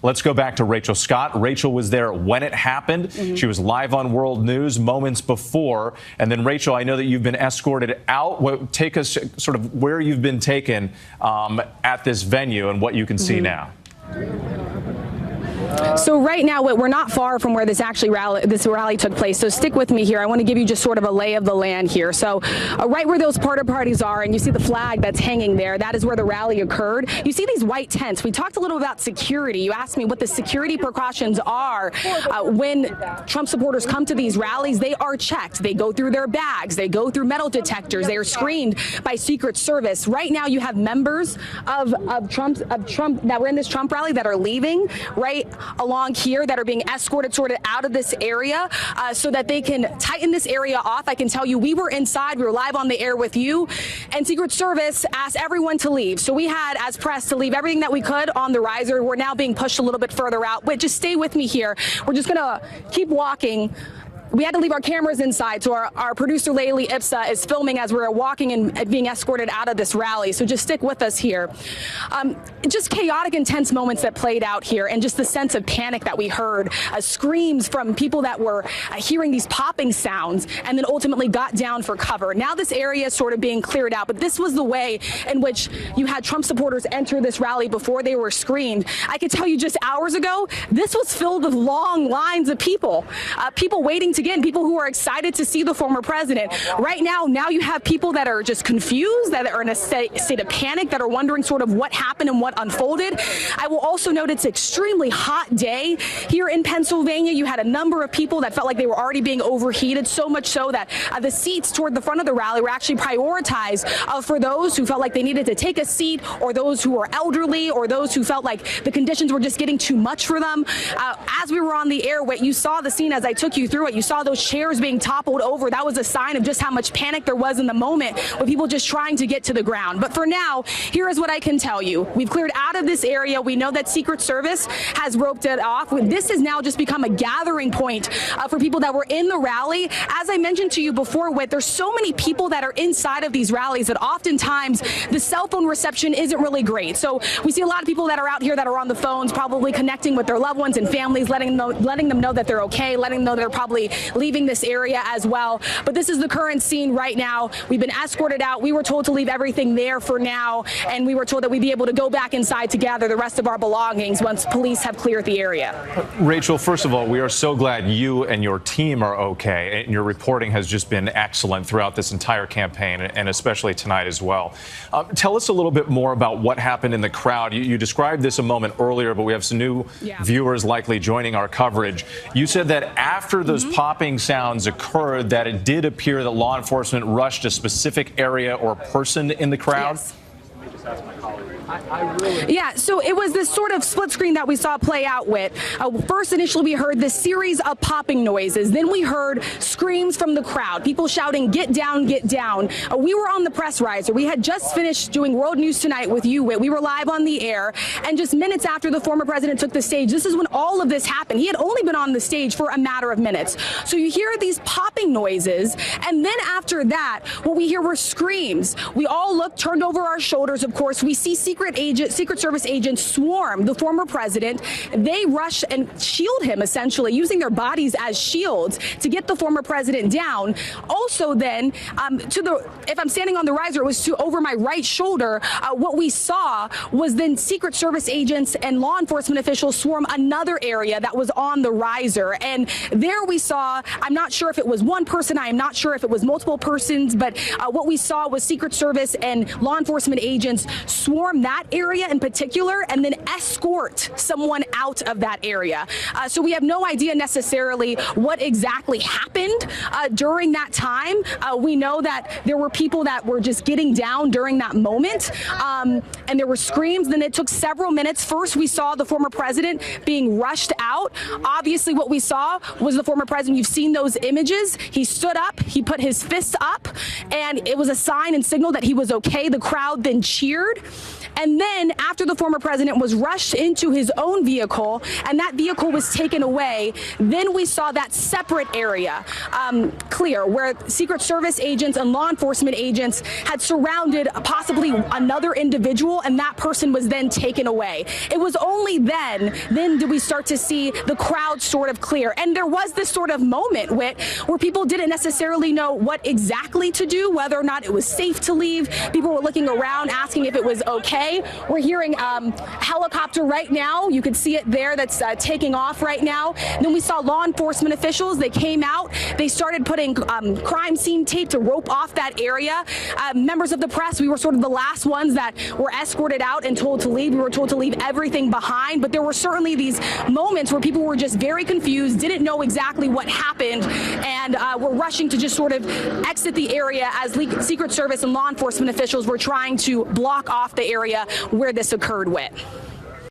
Let's go back to Rachel Scott. Rachel was there when it happened. She was live on World News moments before. And then, Rachel, I know that you've been escorted out. Take us sort of where you've been taken at this venue and what you can see now. So right now, we're not far from where this rally took place. So stick with me here. I want to give you just sort of a lay of the land here. So right where those porta parties are, and you see the flag that's hanging there, that is where the rally occurred. You see these white tents. We talked a little about security. You asked me what the security precautions are when Trump supporters come to these rallies. They are checked. They go through their bags. They go through metal detectors. They are screened by Secret Service. Right now, you have members of Trump that were in this Trump rally that are leaving right along here, that are being escorted sort of out of this area so that they can tighten this area off. I can tell you, we were inside, we were live on the air with you, and Secret Service asked everyone to leave. So we had, as press, to leave everything that we could on the riser. We're now being pushed a little bit further out, but just stay with me here. We're just gonna keep walking. We had to leave our cameras inside, so our producer, Laylee Ipsa, is filming as we're walking and being escorted out of this rally. So just stick with us here. Just chaotic, intense moments that played out here, and just the sense of panic that we heard, screams from people that were hearing these popping sounds and then ultimately got down for cover. Now this area is sort of being cleared out, but this was the way in which you had Trump supporters enter this rally before they were screened. I could tell you just hours ago, this was filled with long lines of people, people waiting to get in, people who are excited to see the former president. Right now you have people that are just confused, that are in a state of panic, that are wondering sort of what happened and what unfolded. I will also note it's an extremely hot day here in Pennsylvania. You had a number of people that felt like they were already being overheated, so much so that the seats toward the front of the rally were actually prioritized for those who felt like they needed to take a seat, or those who were elderly, or those who felt like the conditions were just getting too much for them. As we were on the air, you saw the scene as I took you through it. You saw those chairs being toppled over. That was a sign of just how much panic there was in the moment, with people just trying to get to the ground. But for now, here is what I can tell you. We've cleared out of this area. We know that Secret Service has roped it off. This has now just become a gathering point for people that were in the rally. As I mentioned to you before, there's so many people that are inside of these rallies that oftentimes the cell phone reception isn't really great. So we see a lot of people that are out here that are on the phones, probably connecting with their loved ones and families, letting them know that they're okay, letting them know they're probably leaving this area as well. But this is the current scene right now. We've been escorted out. We were told to leave everything there for now, and we were told that we'd be able to go back inside to gather the rest of our belongings once police have cleared the area. Rachel, first of all, we are so glad you and your team are okay, and your reporting has just been excellent throughout this entire campaign, and especially tonight as well. Tell us a little bit more about what happened in the crowd. You described this a moment earlier, but we have some new viewers likely joining our coverage. You said that after those popping sounds occurred, that it did appear that law enforcement rushed a specific area or person in the crowd? Yes. Yeah, so it was this sort of split screen that we saw play out with. First, initially, we heard this series of popping noises. Then we heard screams from the crowd, people shouting, "Get down, get down." We were on the press riser. We had just finished doing World News Tonight with you, Whit. We were live on the air. And just minutes after the former president took the stage, this is when all of this happened. He had only been on the stage for a matter of minutes. So you hear these popping noises. And then after that, what we hear were screams. We all looked, turned over our shoulders, of course. We see Secret Service agents swarm the former president. They rush and shield him, essentially, using their bodies as shields to get the former president down. Also then, if I'm standing on the riser, it was over my right shoulder. What we saw was then Secret Service agents and law enforcement officials swarm another area that was on the riser. And there we saw, I'm not sure if it was one person, I am not sure if it was multiple persons, but what we saw was Secret Service and law enforcement agents swarm that area in particular and then escort someone out of that area. So we have no idea necessarily what exactly happened during that time. We know that there were people that were just getting down during that moment, and there were screams. Then it took several minutes. First, we saw the former president being rushed out. Obviously, what we saw was the former president. You've seen those images. He stood up, he put his fists up, and it was a sign and signal that he was okay. The crowd then cheered. And then after the former president was rushed into his own vehicle and that vehicle was taken away, then we saw that separate area clear where Secret Service agents and law enforcement agents had surrounded possibly another individual, and that person was then taken away. It was only then did we start to see the crowd sort of clear. And there was this sort of moment, Whit, where people didn't necessarily know what exactly to do, whether or not it was safe to leave. People were looking around, asking if it was okay. We're hearing helicopter right now. You can see it there that's taking off right now. And then we saw law enforcement officials. They came out. They started putting crime scene tape to rope off that area. Members of the press, we were sort of the last ones that were escorted out and told to leave. We were told to leave everything behind. But there were certainly these moments where people were just very confused, didn't know exactly what happened, and were rushing to just sort of exit the area as Secret Service and law enforcement officials were trying to block off the area where this occurred with.